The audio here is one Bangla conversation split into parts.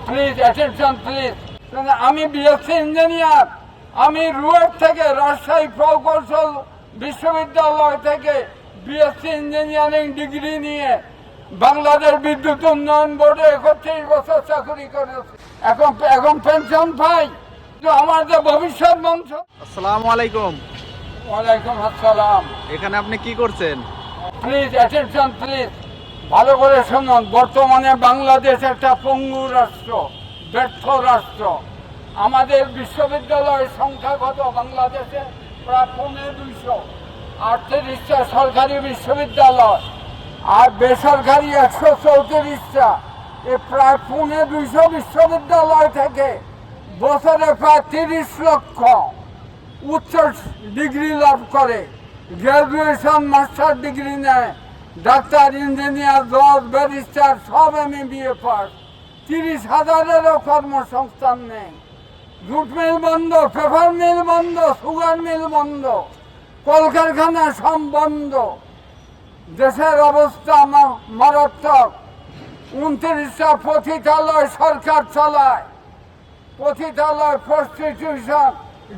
Please attention please. আমি বিএসসি ইঞ্জিনিয়ার। আমি রুয়েট থেকে রাজশাহী প্রকৌশল বিশ্ববিদ্যালয় থেকে বিএসসি ইঞ্জিনিয়ারিং ডিগ্রি নিয়ে বাংলাদেশ বিদ্যুৎ উন্নয়ন বোর্ডে 31 বছর চাকরি করেছি। এখন পেনশন পাই। তো আমার যে ভবিষ্যৎ বংশ। আসসালামু আলাইকুম। ওয়ালাইকুম আসসালাম। এখানে আপনি কি করছেন? প্লিজ অ্যাটেনশন প্লিজ, ভালো করে শুনুন। বর্তমানে বাংলাদেশ একটা পঙ্গু রাষ্ট্র, ব্যর্থ রাষ্ট্র। আমাদের বিশ্ববিদ্যালয়ের সংখ্যা কত বাংলাদেশে? প্রায় 250 সরকারি বিশ্ববিদ্যালয় আর বেসরকারি 134টা। এ প্রায় 250 বিশ্ববিদ্যালয় থেকে বছরে প্রায় 30 লক্ষ উচ্চ ডিগ্রি লাভ করে, গ্র্যাজুয়েশন মাস্টার ডিগ্রি নেয়, ডাক্তার, ইঞ্জিনিয়ার, জজ, ব্যারিস্টার সব MBA পাস। 30,000-এরও কর্মসংস্থান নেই। জুট মিল বন্ধ, পেপার মিল বন্ধ, সুগার মিল বন্ধ, কলকারখানা সব বন্ধ। দেশের অবস্থা মারাত্মক। 29টা পতিতালয় সরকার চালায়। পতিতালয়, প্রস্টিটিউশন,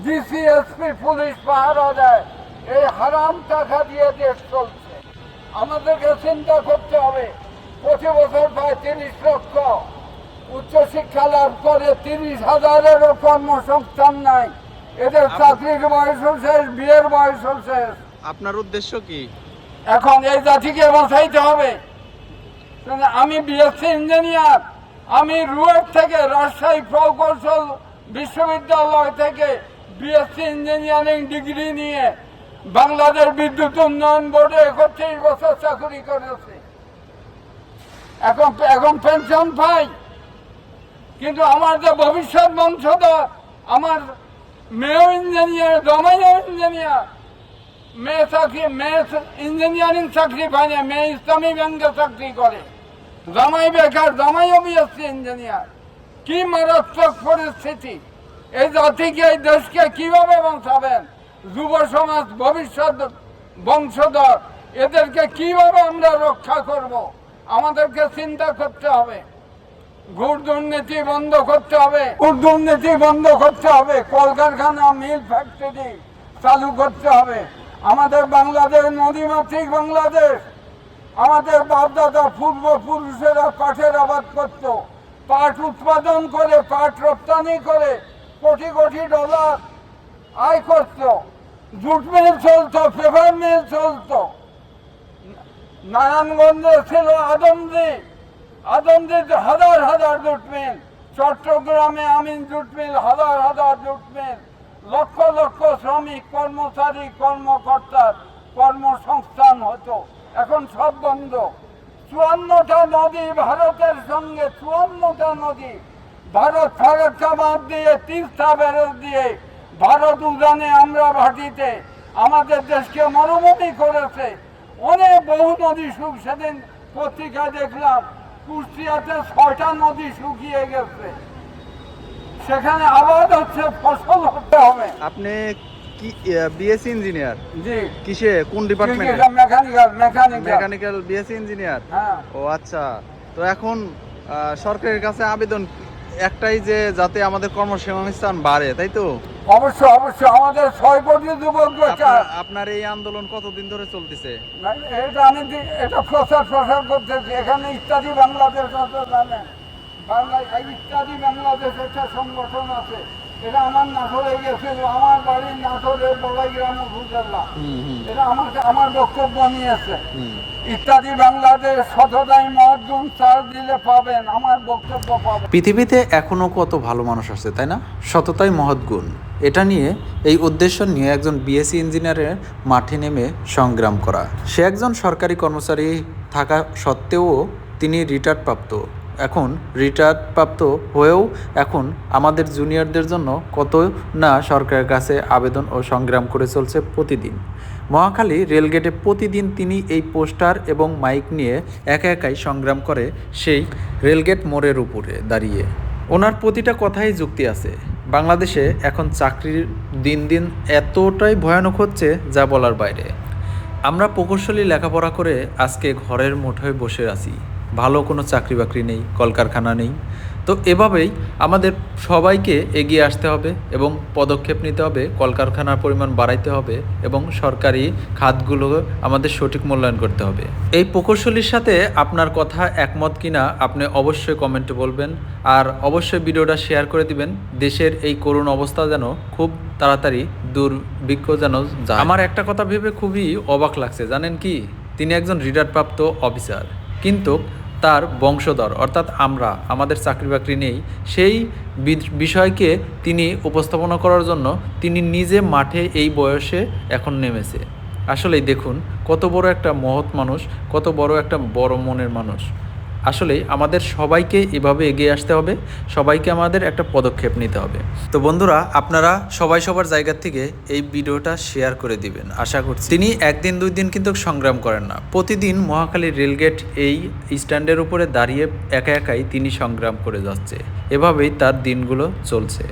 DCSP পুলিশ পাহারা দেয়। এই হারাম টাকা দিয়ে দেশ চলছে। আমাদেরকে চিন্তা করতে হবে। প্রতি বছর প্রায় 30 লক্ষ উচ্চশিক্ষা লাভ করে, 30,000-এরও কর্মসংস্থান নাই। এদের চাকরির বয়সও শেষ, বিয়ের বয়সও শেষ। আপনার উদ্দেশ্য কি? এখন এই জাতিকে বাঁচাইতে হবে। আমি বিএসসি ইঞ্জিনিয়ার। আমি রুয়েট থেকে রাজশাহী প্রকৌশল বিশ্ববিদ্যালয় থেকে বিএসসি ইঞ্জিনিয়ারিং ডিগ্রি নিয়ে বাংলাদেশ বিদ্যুৎ উন্নয়ন বোর্ডে 31 বছর চাকরি করেছি। এখন পেনশন পাই। কিন্তু আমার যে ভবিষ্যৎ বংশধর, আমার মেয়েও ইঞ্জিনিয়ার, জামাইও ইঞ্জিনিয়ার। মেয়ে ইঞ্জিনিয়ারিং চাকরি পায় না, মেয়ে ইসলামী ব্যাংকে চাকরি করে। জামাই বেকার, জামাইও বিএসসি ইঞ্জিনিয়ার। কি মারাত্মক পরিস্থিতি! এই জাতিকে, এই দেশকে কিভাবে বাঁচাবেন? যুব সমাজ, ভবিষ্যৎ বংশধর, এদেরকে কিভাবে আমরা রক্ষা করব? আমাদেরকে চিন্তা করতে হবে। ঘুষ দুর্নীতি বন্ধ করতে হবে, দুর্নীতি বন্ধ করতে হবে। কলকারখানা, মিল, ফ্যাক্টরি চালু করতে হবে। আমাদের বাংলাদেশ নদীমাতৃক বাংলাদেশ। আমাদের বাপদাদা পূর্বপুরুষেরা পাটের আবাদ করত, পাট উৎপাদন করে, পাট রপ্তানি করে কোটি কোটি ডলার আয় করত। জুট মিল চলতো, পেপার মিল চলতো। নারায়ণগঞ্জে ছিল আদমজি হাজার হাজার জুট মিল। চট্টগ্রামে আমিন জুট মিল, হাজার হাজার জুট মিল। লক্ষ লক্ষ শ্রমিক, কর্মচারী, কর্মকর্তার কর্মসংস্থান হতো। এখন সব বন্ধ। 54টা নদী ভারতের সঙ্গে, 54টা নদী ভারত ফারাক্কা বাঁধ দিয়ে, তিস্তা ব্যারেজ দিয়ে, ভারত উজানে, আমরা ভাটিতে আমাদের দেশকে মরুভূমি করেছে। অনেক বহু নদী সেদিন পত্রিকায় দেখলাম কুষ্টিয়াতে 6টা নদী শুকিয়ে গেছে। সেখানে আবাদ হচ্ছে, ফসল হতে হবে। আপনি কি বিএসসি ইঞ্জিনিয়ার? জি। কিসে, কোন ডিপার্টমেন্টে? Mechanical BSc engineer. হ্যাঁ। ও আচ্ছা। তো এখন সরকারের কাছে আবেদন একটাই, যে যাতে আমাদের কর্মসংস্থান বাড়ে, তাই তো? অবশ্যই অবশ্যই। আমাদের 6 কোটি যুবক বেকার। আপনার এই আন্দোলন কতদিন ধরে চলতেছে? এটা প্রচার করতেছি। এখানে ইত্যাদি বাংলাদেশ আছে, জানেন? ইত্যাদি বাংলাদেশ একটা সংগঠন আছে। এটা আমার নাটোরে গেছিল, আমার বাড়ির নাটোরে বড়াইগ্রাম উপজেলা। এটা আমার বক্তব্য নিয়েছে। ইত্যাদি বাংলাদেশ, সততাই মহৎ গুণ, চার্জ দিলে পাবেন, আমার বক্তব্য পাবেন। পৃথিবীতে এখনও কত ভালো মানুষ আছে, তাই না? সততাই মহৎ গুণ, এটা নিয়ে, এই উদ্দেশ্য নিয়ে একজন বিএসসি ইঞ্জিনিয়ারের মাঠে নেমে সংগ্রাম করা। সে একজন সরকারি কর্মচারী থাকা সত্ত্বেও তিনি রিটায়ার্ড প্রাপ্ত। এখন রিটায়ার্ড প্রাপ্ত হয়েও এখন আমাদের জুনিয়রদের জন্য কত না সরকারের কাছে আবেদন ও সংগ্রাম করে চলছে প্রতিদিন। মহাখালী রেলগেটে প্রতিদিন তিনি এই পোস্টার এবং মাইক নিয়ে একা একাই সংগ্রাম করে সেই রেলগেট মোড়ের উপরে দাঁড়িয়ে। ওনার প্রতিটা কথাই যুক্তি আছে। বাংলাদেশে এখন চাকরির দিন দিন এতটাই ভয়ানক হচ্ছে যা বলার বাইরে। আমরা প্রকৌশলী লেখাপড়া করে আজকে ঘরের মুঠোয় বসে আছি। ভালো কোনো চাকরি বাকরি নেই, কলকারখানা নেই, তো এভাবেই আমাদের সবাইকে এগিয়ে আসতে হবে এবং পদক্ষেপ নিতে হবে, কলকারখানার পরিমাণ বাড়াইতে হবে এবং সরকারি খাতগুলো আমাদের সঠিক মূল্যায়ন করতে হবে। এই প্রকৌশলীর সাথে আপনার কথা একমত কিনা আপনি অবশ্যই কমেন্টে বলবেন, আর অবশ্যই ভিডিওটা শেয়ার করে দিবেন। দেশের এই করুণ অবস্থা যেন খুব তাড়াতাড়ি দুর্ভিক্ষ যেন যায়। আমার একটা কথা ভেবে খুবই অবাক লাগছে, জানেন কি? তিনি একজন রিটায়ারপ্রাপ্ত অফিসার, কিন্তু তার বংশধর অর্থাৎ আমাদের চাকরি বাকরি নেই, সেই বিষয়কে তিনি উপস্থাপনা করার জন্য তিনি নিজে মাঠে এই বয়সে এখন নেমেছে। আসলেই দেখুন কত বড় একটা মহৎ মানুষ, কত বড় একটা বড় মনের মানুষ। আসলেই আমাদের সবাইকে এভাবে এগিয়ে আসতে হবে, সবাইকে আমাদের একটা পদক্ষেপ নিতে হবে। তো বন্ধুরা, আপনারা সবাই সবার জায়গা থেকে এই ভিডিওটা শেয়ার করে দিবেন আশা করছি। তিনি একদিন দুই দিন কিন্তু সংগ্রাম করেন না, প্রতিদিন মহাখালী রেলগেট এই স্ট্যান্ডের উপরে দাঁড়িয়ে একা একাই তিনি সংগ্রাম করে যাচ্ছে। এভাবেই তার দিনগুলো চলছে।